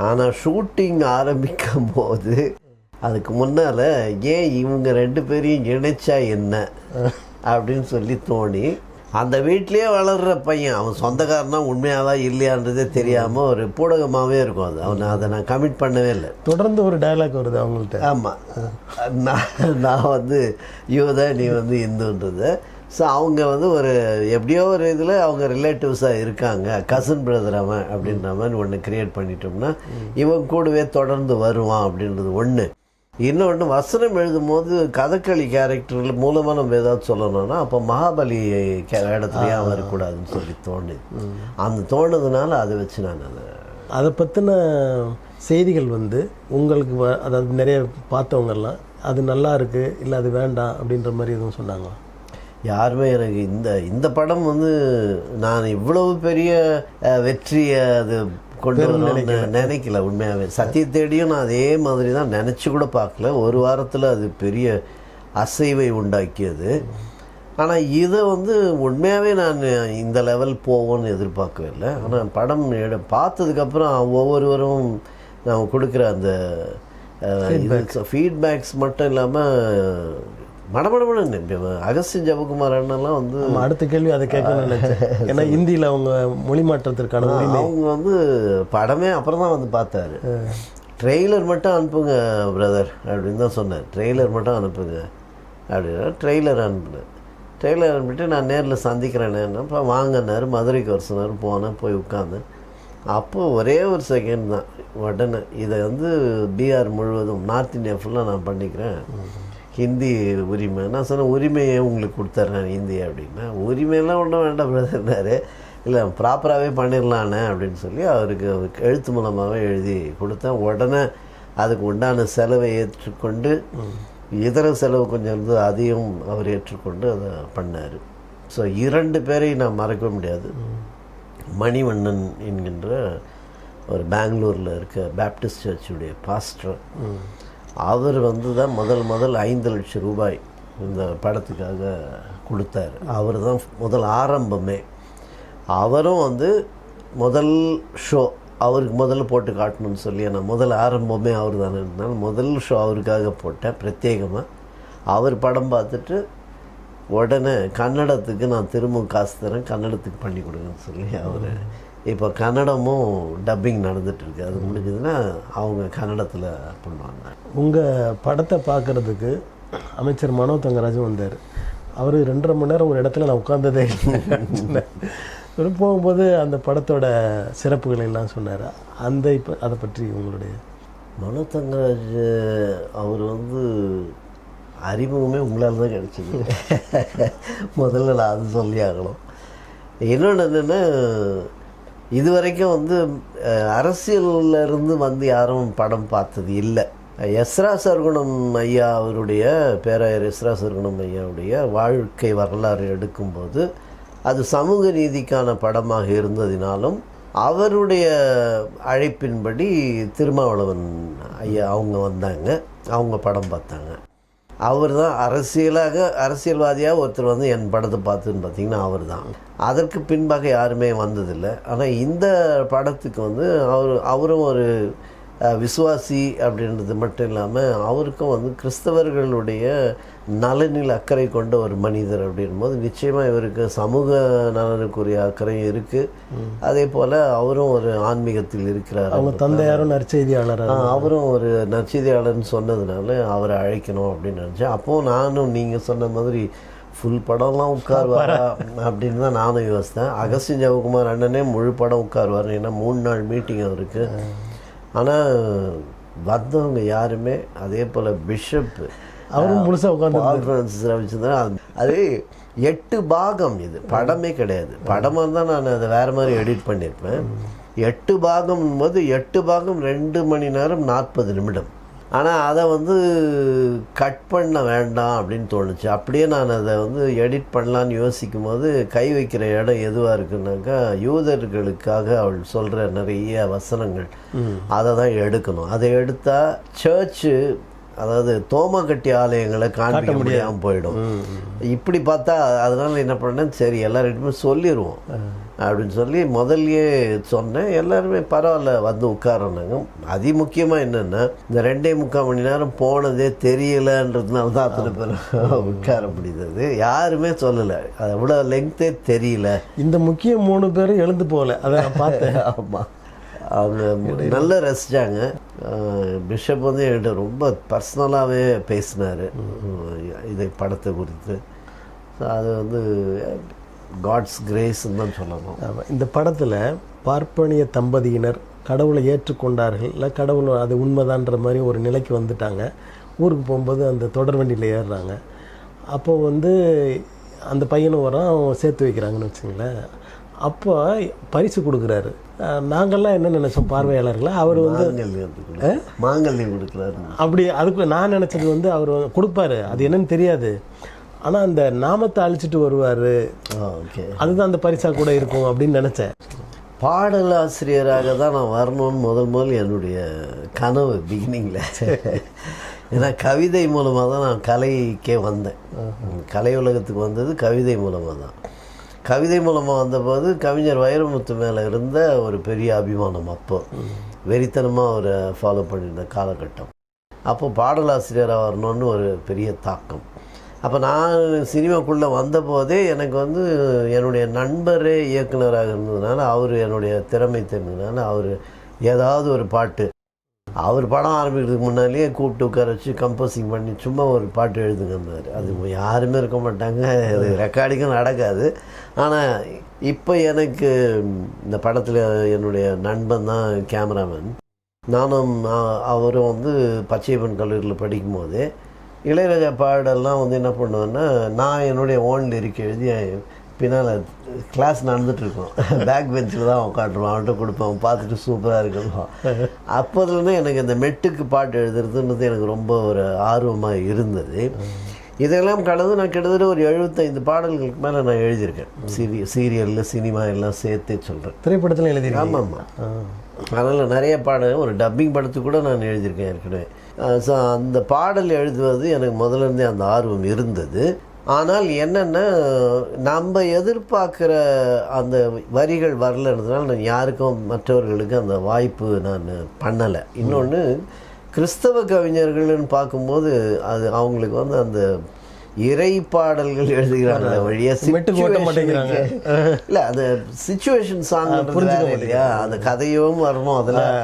ஆனால் ஷூட்டிங் ஆரம்பிக்கும் போது அதுக்கு முன்னால் ஏன் இவங்க 2 பேரையும் இணைச்சா என்ன அப்படின்னு சொல்லி தோணி, அந்த வீட்லேயே வளர்கிற பையன் அவன் சொந்தக்காரனா உண்மையாவா இல்லையான்றதே தெரியாமல் ஒரு பூடகமாகவே இருக்கும். அது அதை நான் கமிட் பண்ணவே இல்லை. தொடர்ந்து ஒரு டயலாக் வருது அவங்கள்ட்ட. ஆமாம், நான் வந்து யூதா, நீ வந்து இந்துன்றது. ஸோ அவங்க வந்து ஒரு எப்படியோ ஒரு இதில் அவங்க ரிலேட்டிவ்ஸாக இருக்காங்க, கசின் பிரதர் அவன் அப்படின்ற மாதிரி ஒன்று க்ரியேட் பண்ணிட்டோம்னா இவன் கூடவே தொடர்ந்து வருவான் அப்படின்றது ஒன்று. இன்னொன்று, வசனம் எழுதும் போது கதகளி கேரக்டரில் மூலமாக நம்ம ஏதாவது சொல்லணும்னா அப்போ மகாபலி இடத்துலையே அவன் வரக்கூடாதுன்னு சொல்லி தோணுது. அந்த தோணுதுனால அதை வச்சு நான் அதை பற்றின செய்திகள் வந்து உங்களுக்கு அதாவது நிறைய பார்த்தவங்கெல்லாம் அது நல்லா இருக்குது இல்லை அது வேண்டாம் அப்படின்ற மாதிரி எதுவும் சொன்னாங்களா? யாருமே எனக்கு இந்த படம் வந்து நான் இவ்வளவு பெரிய வெற்றியை அது கொண்டு வரணும்னு நினைக்கல. உண்மையாகவே சத்திய தேடியும் நான் அதே மாதிரி தான் நினச்சி கூட பார்க்கல. ஒரு வாரத்தில் அது பெரிய அசைவை உண்டாக்கியது. ஆனால் இதை வந்து உண்மையாகவே நான் இந்த லெவல் போவோன்னு எதிர்பார்க்கவே இல்லை. ஆனால் படம் பார்த்ததுக்கப்புறம் ஒவ்வொருவரும் நான் கொடுக்குற அந்த ஃபீட்பேக்ஸ் மட்டும் இல்லாமல் மடமடமடன்னு அகஸ்டின் ஜெபகுமார் அண்ணெல்லாம் வந்து அடுத்த கேள்வி அதை கேட்கணும்னு நினைச்சேன். ஏன்னா இந்தியில் அவங்க மொழி மாற்றத்திற்கான அவங்க வந்து படமே அப்புறம் தான் வந்து பார்த்தாரு. ட்ரெய்லர் மட்டும் அனுப்புங்க பிரதர் அப்படின்னு தான் சொன்னேன். ட்ரெய்லர் மட்டும் அனுப்புங்க அப்படின்னா ட்ரெய்லர் அனுப்புனேன். ட்ரெய்லர் அனுப்பிட்டு நான் நேரில் சந்திக்கிறேன்னு அப்புறம் வாங்கினார். மதுரைக்கு வர சொன்னார். போனேன், போய் உட்காந்தேன். அப்போது ஒரே ஒரு செகண்ட் தான் உடனே இதை வந்து பிஆர் முழுவதும் நார்த் இந்தியா ஃபுல்லாக நான் பண்ணிக்கிறேன், ஹிந்தி உரிமை. நான் சொன்னேன், உரிமையை உங்களுக்கு கொடுத்துட்றேன் ஹிந்தி அப்படின்னா. உரிமையெல்லாம் ஒன்றும் வேண்டாம் பிரதர்னாரு. இல்லை ப்ராப்பராகவே பண்ணிடலானே அப்படின்னு சொல்லி அவருக்கு எழுத்து மூலமாகவே எழுதி கொடுத்தேன். உடனே அதுக்கு உண்டான செலவை ஏற்றுக்கொண்டு இதர செலவு கொஞ்சம் இருந்து அதையும் அவர் ஏற்றுக்கொண்டு அதை பண்ணார். ஸோ 2 பேரையும் நான் மறக்க முடியாது. மணிவண்ணன் என்கின்ற ஒரு பெங்களூரில் இருக்க பேப்டிஸ்ட் சர்ச்சுடைய பாஸ்டர், அவர் வந்து தான் முதல் 5 லட்சம் ரூபாய் இந்த படத்துக்காக கொடுத்தார். அவர் தான் முதல் ஆரம்பமே. அவரும் வந்து முதல் ஷோ அவருக்கு முதல்ல போட்டு காட்டணும்னு சொல்லி நான் முதல் ஆரம்பமே அவர் தானே இருந்தாலும் முதல் ஷோ அவருக்காக போட்டேன் பிரத்யேகமாக. அவர் படம் பார்த்துட்டு உடனே கன்னடத்துக்கு நான் திரும்ப காசு தரேன், கன்னடத்துக்கு பண்ணி கொடுங்கன்னு சொல்லி அவர் இப்போ கன்னடமும் டப்பிங் நடந்துகிட்ருக்கு. அது முடிஞ்சதுன்னா அவங்க கன்னடத்தில் பண்ணுவாங்க. உங்கள் படத்தை பார்க்குறதுக்கு அமைச்சர் மனோ தங்கராஜ் வந்தார். அவர் 2.5 மணி நேரம் ஒரு இடத்துல நான் உட்கார்ந்ததே இல்லை. போகும்போது அந்த படத்தோட சிறப்புகளை எல்லாம் சொன்னார். இப்போ அதை பற்றி உங்களுடைய? மனோ தங்கராஜ் அவர் வந்து அறிமுகமே உங்களால் தான் கிடச்சிது. முதல்ல நான் அது சொல்லி ஆகணும். இன்னொன்று என்னென்னா, இது வரைக்கும் வந்து அரசியலிருந்து வந்து யாரும் படம் பார்த்தது இல்லை. எஸ்ரா சர்குணம் ஐயா அவருடைய பேராயர் எஸ்ரா சர்குணம் ஐயாவுடைய வாழ்க்கை வரலாறு எடுக்கும்போது அது சமூக நீதிக்கான படமாக இருந்ததினாலும் அவருடைய அழைப்பின்படி திருமாவளவன் ஐயா அவங்க வந்தாங்க, அவங்க படம் பார்த்தாங்க. அவர் தான் அரசியல்வாதியாக ஒருத்தர் வந்து என் படத்தை பார்த்துன்னு பார்த்தீங்கன்னா அவர் தான். அதற்கு பின்பாக யாருமே வந்ததில்லை. ஆனால் இந்த படத்துக்கு வந்து அவரும் ஒரு விசுவாசி அப்படின்றது மட்டும் இல்லாமல் அவருக்கும் வந்து கிறிஸ்தவர்களுடைய நலனில் அக்கறை கொண்ட ஒரு மனிதர் அப்படின்போது நிச்சயமாக இவருக்கு சமூக நலனுக்குரிய அக்கறையும் இருக்குது. அதே போல் அவரும் ஒரு ஆன்மீகத்தில் இருக்கிறார். அவங்க தந்தையாரும் நற்செய்தியாளர், அவரும் ஒரு நற்செய்தியாளர்னு சொன்னதுனால அவரை அழைக்கணும் அப்படின்னு நினச்சேன். அப்போது நானும் நீங்கள் சொன்ன மாதிரி ஃபுல் படம்லாம் உட்காருவாரா அப்படின்னு தான் நானும் யோசித்தேன். அகஸ்டின் ஜெபகுமார் அண்ணனே முழு படம் உட்காருவார், ஏன்னா 3 நாள் மீட்டிங் அவருக்கு. ஆனால் வந்தவங்க யாருமே அதே போல் பிஷப் அவரும் முழுசாக உட்காந்து கான்ஃபரன்ஸ் வச்சுருந்தேன். அது 8 பாகம், இது படமே கிடையாது. படமாக இருந்தால் நான் அதை வேறு மாதிரி எடிட் பண்ணியிருப்பேன். 8 பாகம் போது 8 பாகம் 2 மணி நேரம் 40 நிமிடம். ஆனால் அதை வந்து கட் பண்ண வேண்டாம் அப்படின்னு தோணுச்சு. அப்படியே நான் அதை வந்து எடிட் பண்ணலான்னு யோசிக்கும் போது கை வைக்கிற இடம் எதுவாக இருக்குன்னாக்கா யூதர்களுக்காக அவள் சொல்கிற நிறைய வசனங்கள், அதை தான் எடுக்கணும். அதை எடுத்தால் சர்ச்சு, அதாவது தோமக்கட்டி ஆலயங்களை காண்பிக்க முடியாமல் போயிடும். இப்படி பார்த்தா அதனால் என்ன பண்ணேன், சரி எல்லார்கிட்டையுமே சொல்லிடுவோம், அப்படின்னு சொல்லி முதல்லையே சொன்னேன். எல்லாருமே பரவாயில்ல வந்து உட்காரனாங்க. அதிமுக்கியமாக என்னென்னா இந்த 2.25 மணி நேரம் போனதே தெரியலன்றதுனால தான் அத்தனை பேர் உட்கார முடியுது. யாருமே சொல்லலை அவ்வளோ லெங்க்த்தே தெரியல. இந்த முக்கிய 3 பேரும் எழுந்து போகல, அதை நான் பார்த்தேன். ஆமாம், அவங்க நல்லா ரசித்தாங்க. பிஷப் வந்து என்கிட்ட ரொம்ப பர்சனலாகவே பேசினார் இதை படத்தை குறித்து. அது வந்து காட்ஸ் கிரேஸ்ன்னு தான் சொல்லணும். இந்த படத்தில் பார்ப்பனிய தம்பதியினர் கடவுளை ஏற்றுக்கொண்டார்கள், இல்லை கடவுள் அது உண்மைதான்ற மாதிரி ஒரு நிலைக்கு வந்துட்டாங்க. ஊருக்கு போகும்போது அந்த தொடர் வண்டியில் ஏறுறாங்க. அப்போ வந்து அந்த பையனும் வரான், அவன் சேர்த்து வைக்கிறாங்கன்னு வச்சுங்களேன். அப்போ பரிசு கொடுக்குறாரு. நாங்கள்லாம் என்ன நினச்சோம் பார்வையாளர்களா, அவர் வந்து மாங்கல்யம் கொடுக்குறாரு. அப்படி அதுக்கு நான் நினச்சது வந்து அவர் கொடுப்பாரு, அது என்னன்னு தெரியாது. ஆனால் அந்த நாமத்தை அழிச்சிட்டு வருவார், அதுதான் அந்த பரிசாக கூட இருக்கும் அப்படின்னு நினச்சேன். பாடல் ஆசிரியராக தான் நான் வரணும்னு முதல் என்னுடைய கனவு பிகினிங்கில். ஏன்னா கவிதை மூலமாக தான் நான் கலைக்கே வந்தேன். கலை உலகத்துக்கு வந்தது கவிதை மூலமாக தான். கவிதை மூலமாக வந்தபோது கவிஞர் வைரமுத்து மேலே இருந்த ஒரு பெரிய அபிமானம், அப்போ வெறித்தனமாக அவரை ஃபாலோ பண்ணியிருந்த காலகட்டம். அப்போ பாடலாசிரியராக வரணும்னு ஒரு பெரிய தாக்கம். அப்போ நான் சினிமாக்குள்ளே வந்தபோதே எனக்கு வந்து என்னுடைய நண்பரே இயக்குனராக இருந்ததுனால, அவர் என்னுடைய திறமை தெரிஞ்சதுனால, அவர் ஏதாவது ஒரு பாட்டு, அவர் படம் ஆரம்பிக்கிறதுக்கு முன்னாலேயே கூப்பிட்டு உட்கார வச்சு கம்போசிங் பண்ணி சும்மா ஒரு பாட்டு எழுதுங்கன்னாரு. அது யாருமே இருக்க மாட்டாங்க, அது ரெக்கார்டிங்கும் நடக்காது. ஆனால் இப்போ எனக்கு இந்த படத்தில் என்னுடைய நண்பன் தான் கேமராமேன். நானும் அவரும் வந்து பச்சையப்பன் கல்லூரியில் படிக்கும்போதே இளையராஜா பாடெல்லாம் வந்து என்ன பண்ணுவேன்னா, நான் என்னுடைய ஓன் லிரிக் எழுதி பின்னால் கிளாஸ் நடந்துகிட்ருக்கோம், பேக் பெஞ்சில் தான் உட்காந்துருவான், அவன்கிட்ட கொடுப்பேன், பார்த்துட்டு சூப்பராக இருக்கணும். அப்போதுலேருந்து எனக்கு இந்த மெட்டுக்கு பாட்டு எழுதுறதுன்றது எனக்கு ரொம்ப ஒரு ஆர்வமாக இருந்தது. இதெல்லாம் கடந்து நான் கிட்டத்தட்ட ஒரு 75 பாடல்களுக்கு மேலே நான் எழுதியிருக்கேன். சீரியலில் சினிமா எல்லாம் சேர்த்தே சொல்கிறேன். திரைப்படத்தில் எழுதியிருக்கேன். ஆமாம் ஆமாம். அதனால் நிறைய பாடல் ஒரு டப்பிங் படத்துக்கு கூட நான் எழுதியிருக்கேன் ஏற்கனவே. ஸோ அந்த பாடல் எழுதுவது எனக்கு முதல்ல இருந்தே அந்த ஆர்வம் இருந்தது. ஆனால் என்னென்னா, நம்ம எதிர்பார்க்குற அந்த வரிகள் வரலன்றதுனால நான் யாருக்கும் மற்றவர்களுக்கு அந்த வாய்ப்பு நான் பண்ணலை. இன்னொன்று, கிறிஸ்தவ கவிஞர்கள்னு பார்க்கும்போது அது அவங்களுக்கு வந்து அந்த இறை பாடல்கள் எழுதுகிறாங்க வழியாக மாட்டேங்கிறாங்க. இல்லை, அந்த சிச்சுவேஷன் சாங் இல்லையா, அந்த கதையும் வரணும், அதெல்லாம்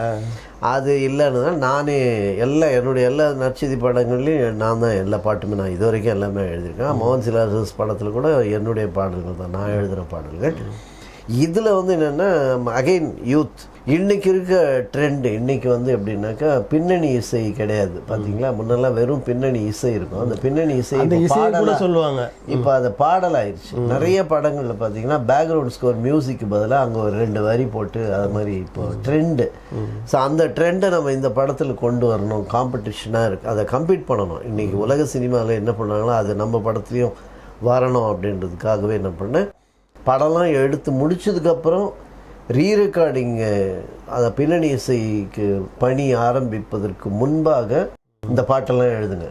அது இல்லைன்னு தான் நானே என்னுடைய எல்லா நற்செய்தி படங்கள்லையும் நான் தான் எல்லா பாட்டுமே நான் இது வரைக்கும் எல்லாமே எழுதியிருக்கேன். மோகன் சிலாசஸ் படத்தில் கூட என்னுடைய பாடல்கள் தான், நான் எழுதுகிற பாடல்கள். இதில் வந்து என்னென்னா, அகைன் யூத் இன்றைக்கி இருக்க ட்ரெண்டு, இன்றைக்கி வந்து எப்படின்னாக்கா பின்னணி இசை கிடையாது. பார்த்தீங்களா, முன்னெல்லாம் வெறும் பின்னணி இசை இருக்கும். அந்த பின்னணி இசை கூட சொல்லுவாங்க, இப்போ அது பாடலாயிடுச்சு. நிறைய படங்களில் பார்த்தீங்கன்னா பேக்ரவுண்ட் ஸ்கோர் மியூசிக்கு பதிலாக அங்கே ஒரு 2 வரி போட்டு அது மாதிரி இப்போ ட்ரெண்டு. ஸோ அந்த ட்ரெண்டை நம்ம இந்த படத்தில் கொண்டு வரணும். காம்படிஷனாக இருக்குது, அதை கம்பீட் பண்ணணும். இன்றைக்கி உலக சினிமாவில் என்ன பண்ணாங்களோ அது நம்ம படத்துலையும் வரணும் அப்படின்றதுக்காகவே என்ன பண்ணேன், படம்லாம் எடுத்து முடிச்சதுக்கப்புறம் ரீரெக்கார்டிங்கு, அதை பின்னணி இசைக்கு பணி ஆரம்பிப்பதற்கு முன்பாக இந்த பாட்டெல்லாம் எழுதுங்க,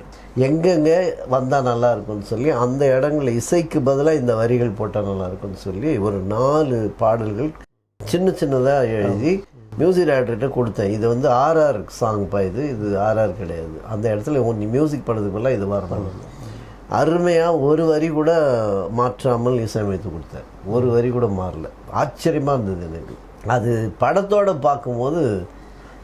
எங்கெங்கே வந்தால் நல்லா இருக்கும்னு சொல்லி அந்த இடங்களில் இசைக்கு பதிலாக இந்த வரிகள் போட்டால் நல்லா இருக்கும்னு சொல்லி ஒரு 4 பாடல்கள் சின்னதாக எழுதி மியூசிக் டைரக்டர்கிட்ட கொடுத்தேன். இது வந்து RR சாங்ப்பா, இது RR கிடையாது, அந்த இடத்துல மியூசிக் பண்ணுறதுக்குள்ள இது வரணும். அருமையாக ஒரு வரி கூட மாற்றாமல் இசையமைத்து கொடுத்தார். ஒரு வரி கூட மாறல. ஆச்சரியமாக இருந்தது எனக்கு. அது படத்தோடு பார்க்கும்போது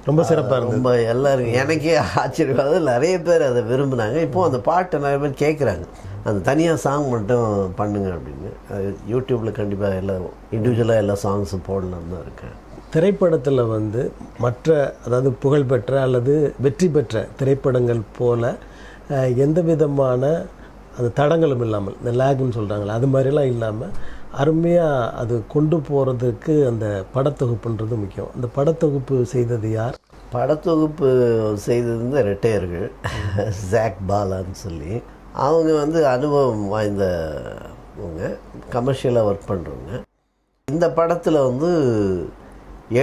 ரொம்ப சிறப்பாக இருந்தது. ரொம்ப எல்லாருக்கும் எனக்கே ஆச்சரியமாக, நிறைய பேர் அதை விரும்பினாங்க. இப்போது அந்த பாட்டை நிறைய பேர் கேட்குறாங்க, அந்த தனியாக சாங் மட்டும் பண்ணுங்க அப்படின்னு. அது யூடியூப்பில் கண்டிப்பாக எல்லா இண்டிவிஜுவலாக எல்லா சாங்ஸும் போடலான்னு தான் இருக்கேன். திரைப்படத்தில் வந்து மற்ற, அதாவது புகழ்பெற்ற அல்லது வெற்றி பெற்ற திரைப்படங்கள் போல் எந்த விதமான அந்த தடங்களும் இல்லாமல், இந்த லேக்னு சொல்கிறாங்களே அது மாதிரிலாம் இல்லாமல் அருமையாக அது கொண்டு போகிறதுக்கு அந்த படத்தொகுப்புன்றது முக்கியம். அந்த படத்தொகுப்பு செய்தது யார்? படத்தொகுப்பு செய்தது வந்து ரெட்டையர்கள், ஜாக் பாலான்னு சொல்லி. அவங்க வந்து அனுபவம் வாய்ந்தவங்க, கமர்ஷியலாக ஒர்க் பண்ணுறவங்க. இந்த படத்தில் வந்து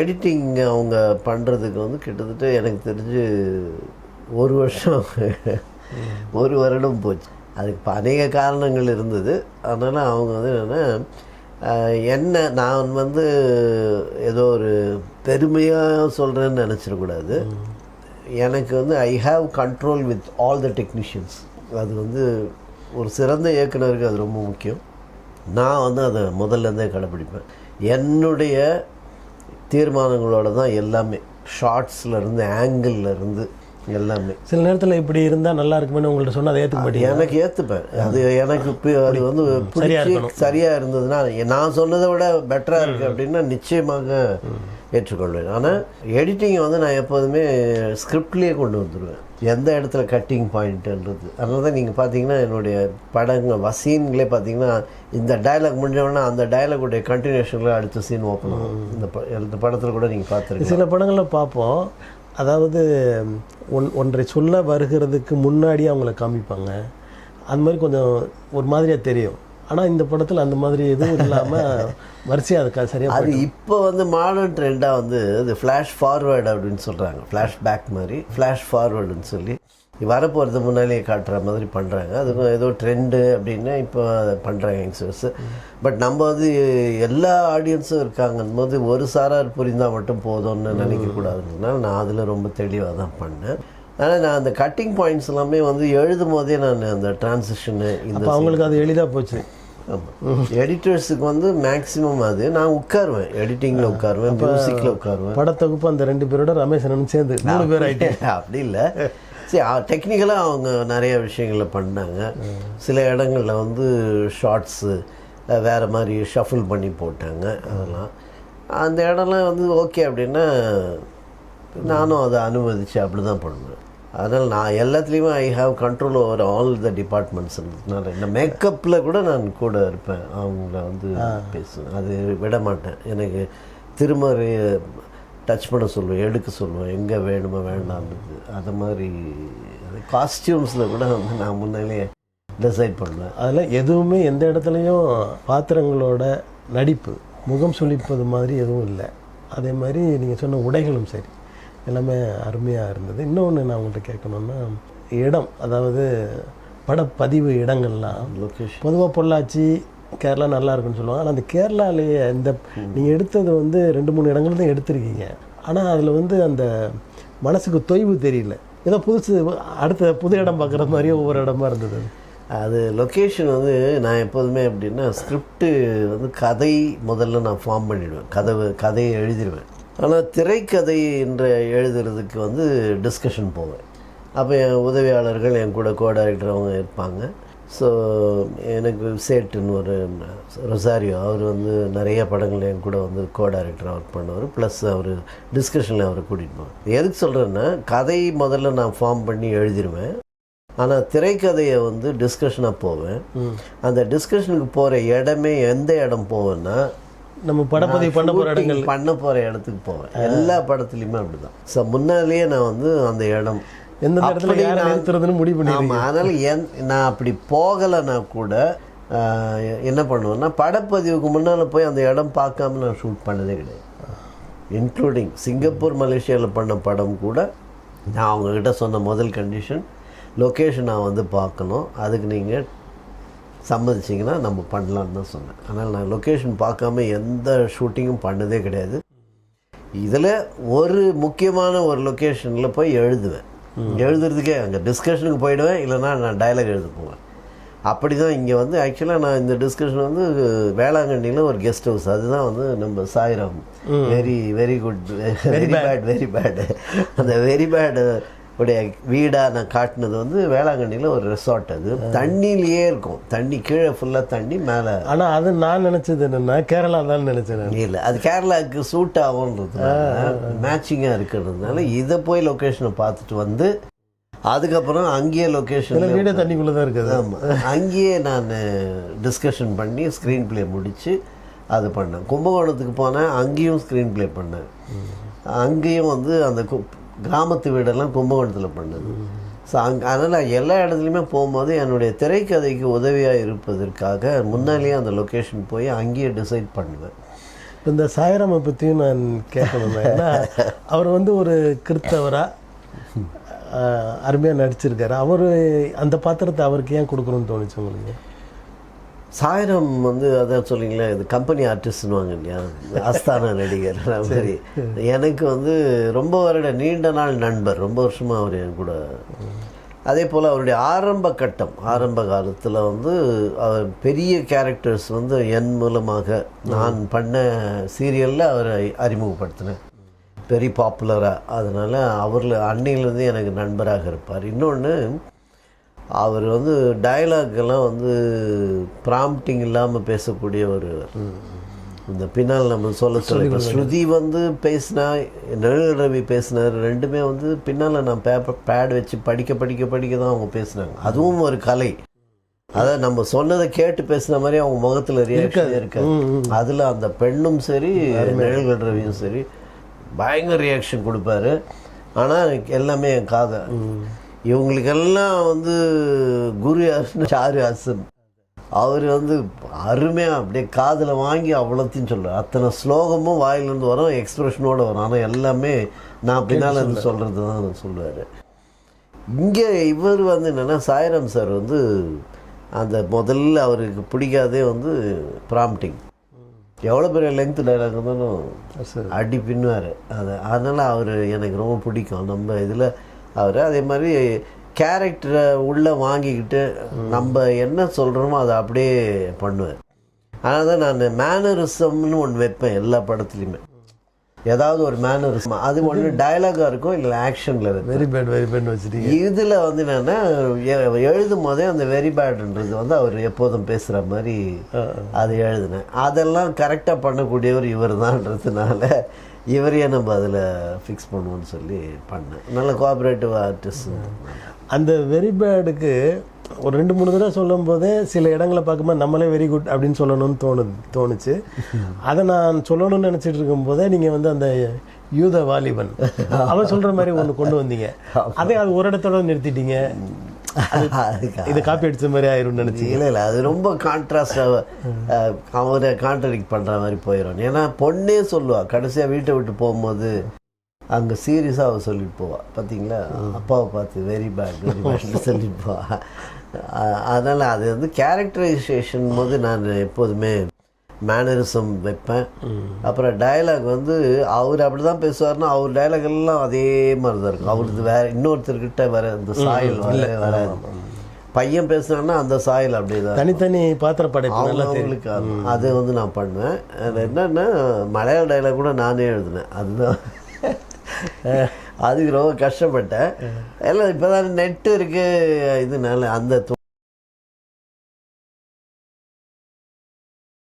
எடிட்டிங் அவங்க பண்ணுறதுக்கு வந்து கிட்டத்தட்ட எனக்கு தெரிஞ்சு 1 வருஷம் 1 வருடம் போச்சு. அதுக்கு அநேக காரணங்கள் இருந்தது. அதனால் அவங்க வந்து என்னென்னா, என்ன நான் வந்து ஏதோ ஒரு பெருமையாக சொல்கிறேன்னு நினச்சிடக்கூடாது. எனக்கு வந்து ஐ have control with all the technicians. அது வந்து ஒரு சிறந்த இயக்குனருக்கு அது ரொம்ப முக்கியம். நான் வந்து அதை முதல்லேருந்தே கடைப்பிடிப்பேன். என்னுடைய தீர்மானங்களோட தான் எல்லாமே, ஷார்ட்ஸ்லேருந்து ஆங்கிள்லேருந்து எல்லாமே. சில நேரத்தில் இப்படி இருந்தால் நல்லா இருக்குமே உங்கள்கிட்ட சொன்னால் அதை ஏற்றுக்க மாட்டேன். எனக்கு ஏற்றுப்பேன். அது எனக்கு அது வந்து சரியாக இருந்ததுன்னா, நான் சொன்னதை விட பெட்டராக இருக்குது அப்படின்னா நிச்சயமாக ஏற்றுக்கொள்வேன். ஆனால் எடிட்டிங்கை வந்து நான் எப்போதுமே ஸ்கிரிப்ட்லேயே கொண்டு வந்துடுவேன், எந்த இடத்துல கட்டிங் பாயிண்ட்டுன்றது. அதனால தான் நீங்கள் பார்த்தீங்கன்னா என்னுடைய படங்கள் சீன்களே பார்த்தீங்கன்னா இந்த டைலாக் முடிஞ்சவொடனே அந்த டைலாகுடைய கண்டினியூஷனில் அடுத்த சீன் ஓப்பன் ஆகும். இந்த படத்தில் கூட நீங்கள் பார்த்துருக்கீங்க. சில படங்களில் பார்ப்போம், அதாவது ஒன்றை சொல்ல வருகிறதுக்கு முன்னாடியே அவங்கள காமிப்பாங்க. அந்த மாதிரி கொஞ்சம் ஒரு மாதிரியாக தெரியும். ஆனால் இந்த படத்தில் அந்த மாதிரி எதுவும் இல்லாமல் வரிசையாக அதுக்காக சரியாக அது இப்போ வந்து மாடர்ன் ட்ரெண்டாக வந்து இது ஃப்ளாஷ் ஃபார்வேர்டு அப்படின்னு சொல்கிறாங்க. ஃப்ளாஷ் பேக் மாதிரி ஃப்ளாஷ் ஃபார்வேர்டுன்னு சொல்லி வரப்போகிறது முன்னாலேயே காட்டுற மாதிரி பண்ணுறாங்க. அதுக்கும் ஏதோ ட்ரெண்டு அப்படின்னு இப்போ பண்ணுறாங்க யங்ஸ்டர்ஸு. பட் நம்ம வந்து எல்லா ஆடியன்ஸும் இருக்காங்கன்னு போது ஒரு சாரார் புரிந்தால் மட்டும் போதும்னு நினைக்கக்கூடாதுனால நான் அதில் ரொம்ப தெளிவாக தான் பண்ணேன். ஆனால் நான் அந்த கட்டிங் பாயிண்ட்ஸ் எல்லாமே வந்து எழுதும் போதே நான் அந்த டிரான்சிஷனு இந்த அவங்களுக்கு அது எளிதாக போச்சு. ஆமாம், எடிட்டர்ஸுக்கு வந்து மேக்ஸிமம் அது நான் உட்காருவேன், எடிட்டிங்கில் உட்காருவேன், மியூசிக்கில் உட்காருவேன். படத்தொகுப்பு அந்த 2 பேரோட ரமேஷனும் சேர்ந்து 3 பேர் ஆகிட்டு அப்படி இல்லை. சரி, டெக்னிக்கலாக அவங்க நிறைய விஷயங்களை பண்ணாங்க. சில இடங்களில் வந்து ஷார்ட்ஸு வேறு மாதிரி ஷஃபிள் பண்ணி போட்டாங்க. அதெல்லாம் அந்த இடம்லாம் வந்து ஓகே அப்படின்னா நானும் அதை அனுமதித்து அப்படி தான் பண்ணுவேன். அதனால் நான் எல்லாத்துலேயுமே I have control over all the டிபார்ட்மெண்ட்ஸ்ன்றதுனால இந்த மேக்கப்பில் கூட நான் கூட இருப்பேன், அவங்கள வந்து பேசுவேன், அது விட மாட்டேன். எனக்கு திரும்ப டச் பண்ண சொல்லுவேன், எடுக்க சொல்லுவேன், எங்கே வேணுமோ வேண்டாம்ன்றது. அது மாதிரி காஸ்டியூம்ஸில் கூட வந்து நான் முன்னாலேயே டிசைட் பண்ணுவேன். அதில் எதுவுமே எந்த இடத்துலையும் பாத்திரங்களோட நடிப்பு முகம் சுளிப்பது மாதிரி எதுவும் இல்லை. அதே மாதிரி நீங்கள் சொன்ன உடைகளும் சரி எல்லாமே அருமையாக இருந்தது. இன்னொன்று நான் உங்கள்கிட்ட கேட்கணுன்னா, இடம், அதாவது படப்பதிவு இடங்கள்லாம் லொக்கேஷன் பொதுவாக பொள்ளாச்சி கேரளா நல்லா இருக்குன்னு சொல்லுவாங்க. ஆனால் அந்த கேரளாலேயே இந்த நீங்கள் எடுத்தது வந்து 2-3 இடங்கள் தான் எடுத்திருக்கீங்க. ஆனால் அதில் வந்து அந்த மனசுக்கு தொய்வு தெரியல, ஏதோ அடுத்த புது இடம் பார்க்குற மாதிரியே ஒவ்வொரு இடமா இருந்தது. அது லொக்கேஷன் வந்து நான் எப்போதுமே எப்படின்னா ஸ்கிரிப்டு வந்து கதை முதல்ல நான் ஃபார்ம் பண்ணிவிடுவேன், கதையை எழுதிடுவேன். ஆனால் திரைக்கதை என்ற எழுதுறதுக்கு வந்து டிஸ்கஷன் போவேன். அப்போ என் உதவியாளர்கள் என் கூட கோ-டைரக்டர் அவங்க இருப்பாங்க. ஸோ எனக்கு சேட்டுன்னு ஒரு ரொசாரியோ, அவர் வந்து நிறைய படங்கள் என் கூட வந்து கோ-டைரக்டர் ஒர்க் பண்ணுவார். ப்ளஸ் அவர் டிஸ்கஷனில் அவரை கூட்டிகிட்டு போவார். எதுக்கு சொல்கிறேன்னா, கதை முதல்ல நான் ஃபார்ம் பண்ணி எழுதிடுவேன். ஆனால் திரைக்கதையை வந்து டிஸ்கஷனாக போவேன். அந்த டிஸ்கஷனுக்கு போகிற இடமே எந்த இடம் போவேன்னா, நம்ம படப்பதிவு பண்ண போகிற இடத்துக்கு போவேன். எல்லா படத்துலையுமே அப்படி தான். ஸோ முன்னாலேயே நான் வந்து அந்த இடம் எந்த இடத்துல முடிவு பண்ணி. ஆமாம், அதனால் நான் அப்படி போகலைன்னா கூட என்ன பண்ணுவேன்னா, படப்பதிவுக்கு முன்னால் போய் அந்த இடம் பார்க்காம நான் ஷூட் பண்ணதே கிடையாது. இன்க்ளூடிங் சிங்கப்பூர் மலேசியாவில் பண்ண படம் கூட நான் அவங்கக்கிட்ட சொன்ன முதல் கண்டிஷன், லொக்கேஷன் நான் வந்து பார்க்கணும், அதுக்கு நீங்கள் சம்மதிச்சிங்கன்னா நம்ம பண்ணலான்னு தான் சொன்னேன். அதனால் நான் லொக்கேஷன் பார்க்காம எந்த ஷூட்டிங்கும் பண்ணதே கிடையாது. இதில் ஒரு முக்கியமான ஒரு லொக்கேஷனில் போய் எழுதுவேன். எழுதுறதுக்கே அங்கே டிஸ்கஷனுக்கு போயிடுவேன், இல்லைனா நான் டைலாக் எழுத போவேன். அப்படி தான் இங்கே வந்து ஆக்சுவலாக நான் இந்த டிஸ்கஷன் வந்து வேளாங்கண்ணியில் ஒரு கெஸ்ட் ஹவுஸ், அதுதான் வந்து நம்ம Sairam very good very bad அந்த வெரி பேட் உடைய வீடாக நான் காட்டினது வந்து வேளாங்கண்ணியில் ஒரு ரெசார்ட். அது தண்ணியிலேயே இருக்கும், தண்ணி கீழே ஃபுல்லாக தண்ணி மேலே. ஆனால் அது நான் நினச்சது என்னென்னா கேரளா தான் நினச்சேன். இல்லை, அது கேரளாவுக்கு சூட் ஆகுன்றது மேட்சிங்காக இருக்கிறதுனால இதை போய் லொக்கேஷனை பார்த்துட்டு வந்து அதுக்கப்புறம் அங்கேயே லொக்கேஷன் வீடே தண்ணிக்குள்ளே தான் இருக்குது. ஆமாம், அங்கேயே நான் டிஸ்கஷன் பண்ணி ஸ்க்ரீன் ப்ளே முடித்து அது பண்ணேன். கும்பகோணத்துக்கு போனேன், அங்கேயும் ஸ்க்ரீன் ப்ளே பண்ணேன். அங்கேயும் வந்து அந்த கிராமத்து வீடெல்லாம் கும்பகோணத்தில் பண்ணது. ஸோ அதனால் எல்லா இடத்துலையுமே போகும்போது என்னுடைய திரைக்கதைக்கு உதவியாக இருப்பதற்காக முன்னாலேயே அந்த லொக்கேஷன் போய் அங்கேயே டிசைட் பண்ணுவேன். இந்த சாய்ராமை பற்றியும் நான் கேட்கணும். ஏன்னா அவர் வந்து ஒரு கிறித்தவராக அருமையாக நடிச்சிருக்காரு. அவர் அந்த பாத்திரத்தை அவருக்கு ஏன் கொடுக்கணும்னு தோணுச்சு உங்களுக்கு? சாய்ராம் வந்து அதான் சொல்லிங்களே, இது கம்பெனி ஆர்டிஸ்ட்னுவாங்க இல்லையா, ஆஸ்தான நடிகர் மாதிரி. எனக்கு வந்து ரொம்ப நீண்ட நாள் நண்பர், ரொம்ப வருஷமாக அவர் என் கூட. அதே போல் அவருடைய ஆரம்ப காலத்தில் வந்து அவர் பெரிய கேரக்டர்ஸ் வந்து என் மூலமாக நான் பண்ண சீரியலில் அவரை அறிமுகப்படுத்தினேன், பெரிய பாப்புலராக. அதனால் அவரில் அன்னையிலேருந்து எனக்கு நண்பராக இருப்பார். இன்னொன்று, அவர் வந்து டயலாக்கெல்லாம் வந்து ப்ராம்ப்டிங் இல்லாமல் பேசக்கூடிய ஒரு, இந்த பின்னால் நம்ம சொல்ல இப்போ ஸ்ருதி வந்து பேசினா, நிழல் ரவி பேசினார், ரெண்டுமே வந்து பின்னால் நான் பேட் வச்சு படிக்க தான் அவங்க பேசினாங்க. அதுவும் ஒரு கலை. அதாவது நம்ம சொன்னதை கேட்டு பேசுன மாதிரி அவங்க முகத்தில் ரியாக்ஷன் இருக்காது. அதில் அந்த பெண்ணும் சரி நிழல்கள் ரவியும் சரி பயங்கர ரியாக்ஷன் கொடுப்பாரு. ஆனால் எல்லாமே என் காதை. இவங்களுக்கெல்லாம் வந்து குரு ஹாசன், சாரு ஹாசன், அவர் வந்து அருமையாக அப்படியே காதில் வாங்கி அவ்வளோத்தையும் சொல்லுவார். அத்தனை ஸ்லோகமும் வாயிலேருந்து வரும், எக்ஸ்ப்ரெஷனோடு வரும். ஆனால் எல்லாமே நான் பின்னால் இருந்து சொல்கிறது தான் சொல்லுவார். இங்கே இவர் வந்து என்னென்னா, சாய்ராம் சார் வந்து அந்த முதல்ல அவருக்கு பிடிக்காதே வந்து ப்ராம்ப்டிங். எவ்வளோ பெரிய லென்த் டைலாக் இருந்தாலும் அடி பின்னுவார். அதனால் அவர் எனக்கு ரொம்ப பிடிக்கும் நம்ம இதில் அவர். அதே மாதிரி கேரக்டரை உள்ளே வாங்கிக்கிட்டு நம்ம என்ன சொல்கிறோமோ அதை அப்படியே பண்ணுவார். அதனால் தான் நான் மேனரிசம்னு ஒன்று வைப்பேன் எல்லா படத்துலையுமே. ஏதாவது ஒரு மேனரிசம், அது ஒன்று டைலாகாக இருக்கும், இல்லை ஆக்ஷனில் இருக்கும். வெரி பேட் வச்சுட்டீங்க. இதில் வந்து என்னென்னா, எழுதும் போதே அந்த வெரி பேடுன்றது வந்து அவர் எப்போதும் பேசுகிற மாதிரி அது எழுதினேன். அதெல்லாம் கரெக்டாக பண்ணக்கூடியவர் இவர் தான்றதுனால இவரையே நம்ம அதில் ஃபிக்ஸ் பண்ணுவோன்னு சொல்லி பண்ணேன். நல்ல கோஆப்ரேட்டிவ் ஆர்டிஸ்ட். அந்த வெரி பேடுக்கு ஒரு 2-3 தடவை சொல்லும் போதே சில இடங்களை பார்க்கும்போது நம்மளே வெரி குட் அப்படின்னு சொல்லணும்னு தோணுச்சு. அதை நான் சொல்லணும்னு நினச்சிட்டு இருக்கும் போதே நீங்கள் வந்து அந்த யூத வாலிபன் அவன் சொல்கிற மாதிரி ஒன்று கொண்டு வந்தீங்க. அதே அது ஒரு இடத்தோட நிறுத்திட்டீங்க. இது காப்பி அடித்த மாதிரி ஆயிரும் நினச்சி. இல்லை, அது ரொம்ப கான்ட்ராஸ்டாக அவரை கான்ட்ரடிக்ட் பண்ணுற மாதிரி போயிடும். ஏன்னா பொண்ணே சொல்லுவாள் கடைசியாக வீட்டை விட்டு போகும்போது அங்கே சீரியஸாக அவள் சொல்லிட்டு போவாள். பார்த்தீங்களா, அப்பாவை பார்த்து வெரி பேட்னு சொல்லிட்டு போவாள். அதனால் அது வந்து கேரக்டரைசேஷன் போது நான் எப்போதுமே மேனரிசம் வைப்பேன். அப்புறம் டயலாக் வந்து அவர் அப்படி தான் பேசுவார்னா அவர் டயலாக் எல்லாம் அதே மாதிரி தான் இருக்கும். அவருக்கு வேறு இன்னொருத்தர்கிட்ட வேறு அந்த சாயல் வராது. பையன் பேசுனான்னா அந்த சாயல் அப்படியே தான் தனித்தனி பாத்திர படைப்பு அவங்களுக்கு. அது வந்து நான் பண்ணுவேன். அது என்னென்னா, மலையாள டயலாக் கூட நானே எழுதினேன். அதுதான் அதுக்கு ரொம்ப கஷ்டப்பட்டேன். எல்லாம் இப்போ தான் நெட்டு இருக்குது, இதனால அந்த